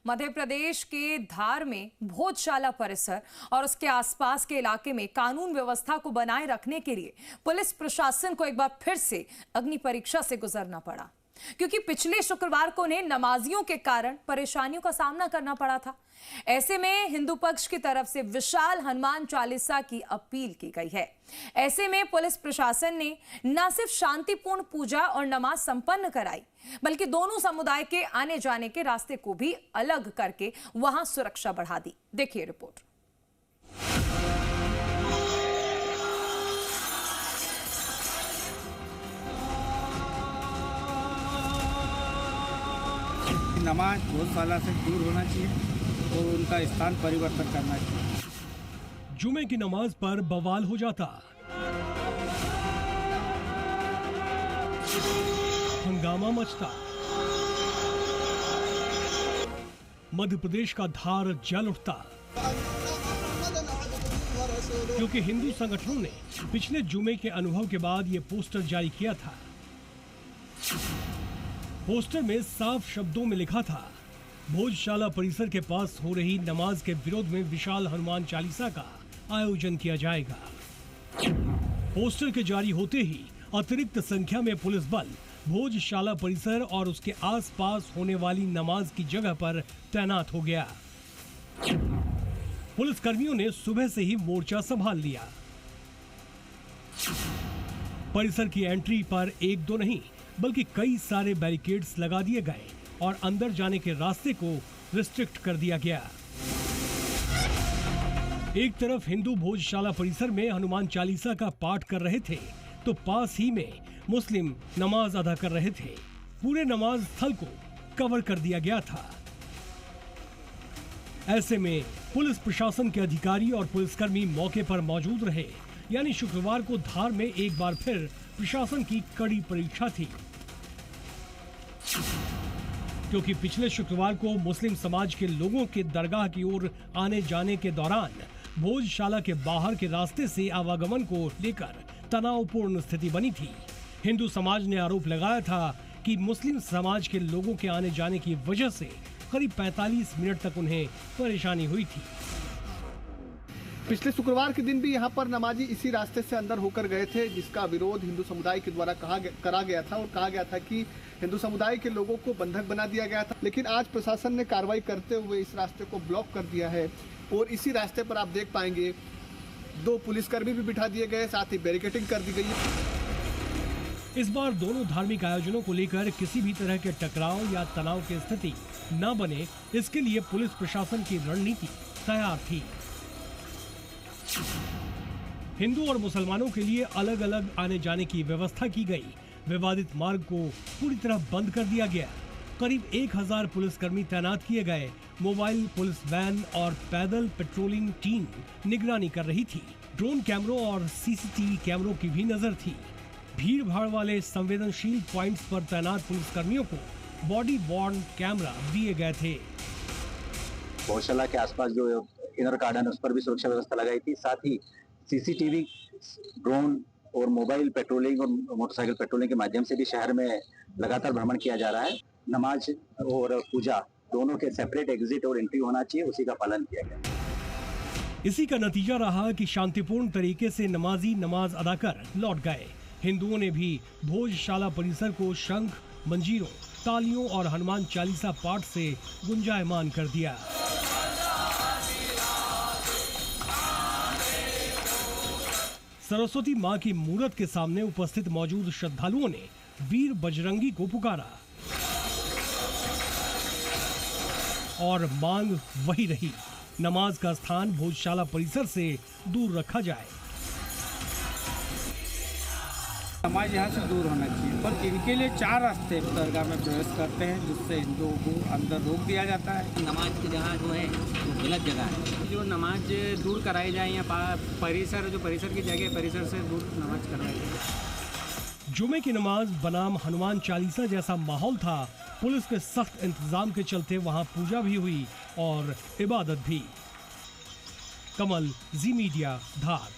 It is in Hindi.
मध्य प्रदेश के धार में भोजशाला परिसर और उसके आसपास के इलाके में कानून व्यवस्था को बनाए रखने के लिए पुलिस प्रशासन को एक बार फिर से अग्नि परीक्षा से गुजरना पड़ा, क्योंकि पिछले शुक्रवार को उन्हें नमाजियों के कारण परेशानियों का सामना करना पड़ा था। ऐसे में हिंदू पक्ष की तरफ से विशाल हनुमान चालीसा की अपील की गई है। ऐसे में पुलिस प्रशासन ने न सिर्फ शांतिपूर्ण पूजा और नमाज संपन्न कराई, बल्कि दोनों समुदाय के आने जाने के रास्ते को भी अलग करके वहां सुरक्षा बढ़ा दी। देखिए रिपोर्ट। नमाज गौशाला से दूर होना चाहिए और उनका स्थान परिवर्तन करना चाहिए। जुमे की नमाज पर बवाल हो जाता, हंगामा मचता, मध्य प्रदेश का धार जल उठता, क्योंकि हिंदू संगठनों ने पिछले जुमे के अनुभव के बाद ये पोस्टर जारी किया था। पोस्टर में साफ शब्दों में लिखा था, भोजशाला परिसर के पास हो रही नमाज के विरोध में विशाल हनुमान चालीसा का आयोजन किया जाएगा। पोस्टर के जारी होते ही अतिरिक्त संख्या में पुलिस बल भोजशाला परिसर और उसके आसपास होने वाली नमाज की जगह पर तैनात हो गया। पुलिस कर्मियों ने सुबह से ही मोर्चा संभाल लिया। परिसर की एंट्री पर एक दो नहीं बल्कि कई सारे बैरिकेड्स लगा दिए गए और अंदर जाने के रास्ते को रिस्ट्रिक्ट कर दिया गया। एक तरफ हिंदू भोजशाला परिसर में हनुमान चालीसा का पाठ कर रहे थे, तो पास ही में मुस्लिम नमाज अदा कर रहे थे। पूरे नमाज स्थल को कवर कर दिया गया था। ऐसे में पुलिस प्रशासन के अधिकारी और पुलिसकर्मी मौके पर मौजूद रहे, यानी शुक्रवार को धार में एक बार फिर प्रशासन की कड़ी परीक्षा थी, क्योंकि पिछले शुक्रवार को मुस्लिम समाज के लोगों के दरगाह की ओर आने जाने के दौरान भोजशाला के बाहर के रास्ते से आवागमन को लेकर तनावपूर्ण स्थिति बनी थी। हिंदू समाज ने आरोप लगाया था कि मुस्लिम समाज के लोगों के आने जाने की वजह से करीब 45 मिनट तक उन्हें परेशानी हुई थी। पिछले शुक्रवार के दिन भी यहाँ पर नमाजी इसी रास्ते से अंदर होकर गए थे, जिसका विरोध हिंदू समुदाय के द्वारा करा गया था और कहा गया था कि हिंदू समुदाय के लोगों को बंधक बना दिया गया था। लेकिन आज प्रशासन ने कार्रवाई करते हुए इस रास्ते को ब्लॉक कर दिया है और इसी रास्ते पर आप देख पाएंगे 2 पुलिसकर्मी भी बिठा दिए गए, साथ ही बैरिकेडिंग कर दी गई है। इस बार दोनों धार्मिक आयोजनों को लेकर किसी भी तरह के टकराव या तनाव की स्थिति न बने, इसके लिए पुलिस प्रशासन की रणनीति तैयार थी। हिंदू और मुसलमानों के लिए अलग अलग आने जाने की व्यवस्था की गई। विवादित मार्ग को पूरी तरह बंद कर दिया गया। करीब 1000 पुलिसकर्मी तैनात किए गए। मोबाइल पुलिस वैन और पैदल पेट्रोलिंग टीम निगरानी कर रही थी। ड्रोन कैमरों और सीसीटीवी कैमरों की भी नजर थी। भीड़ भाड़ वाले संवेदनशील पॉइंट्स पर तैनात पुलिसकर्मियों को बॉडी वॉर्न कैमरा दिए गए थे। भोजशाला के आसपास जो इनर गार्डन उस पर भी सुरक्षा व्यवस्था लगाई थी। साथ ही सीसीटीवी, ड्रोन और मोबाइल पेट्रोलिंग और मोटरसाइकिल पेट्रोलिंग के माध्यम से भी शहर में लगातार भ्रमण किया जा रहा है। नमाज और पूजा दोनों के सेपरेट एग्जिट और एंट्री होना चाहिए, उसी का पालन किया गया। इसी का नतीजा रहा कि शांतिपूर्ण तरीके से नमाजी नमाज अदा कर लौट गए। हिंदुओं ने भी भोजशाला परिसर को शंख, मंजीरों, तालियों और हनुमान चालीसा पाठ से गुंजायमान कर दिया। सरस्वती मां की मूर्त के सामने उपस्थित मौजूद श्रद्धालुओं ने वीर बजरंगी को पुकारा और मांग वही रही, नमाज का स्थान भोजशाला परिसर से दूर रखा जाए। नमाज यहाँ से दूर होना चाहिए, पर इनके लिए 4 रास्ते दरगाह में प्रवेश करते हैं, जिससे हिंदुओं को अंदर रोक दिया जाता है। नमाज की जगह जो है वो गलत जगह है। जो नमाज दूर कराई जाए या परिसर की जगह परिसर से दूर नमाज करवाई जाए। जुमे की नमाज बनाम हनुमान चालीसा जैसा माहौल था। पुलिस के सख्त इंतजाम के चलते वहां पूजा भी हुई और इबादत भी। कमल, जी मीडिया, धार।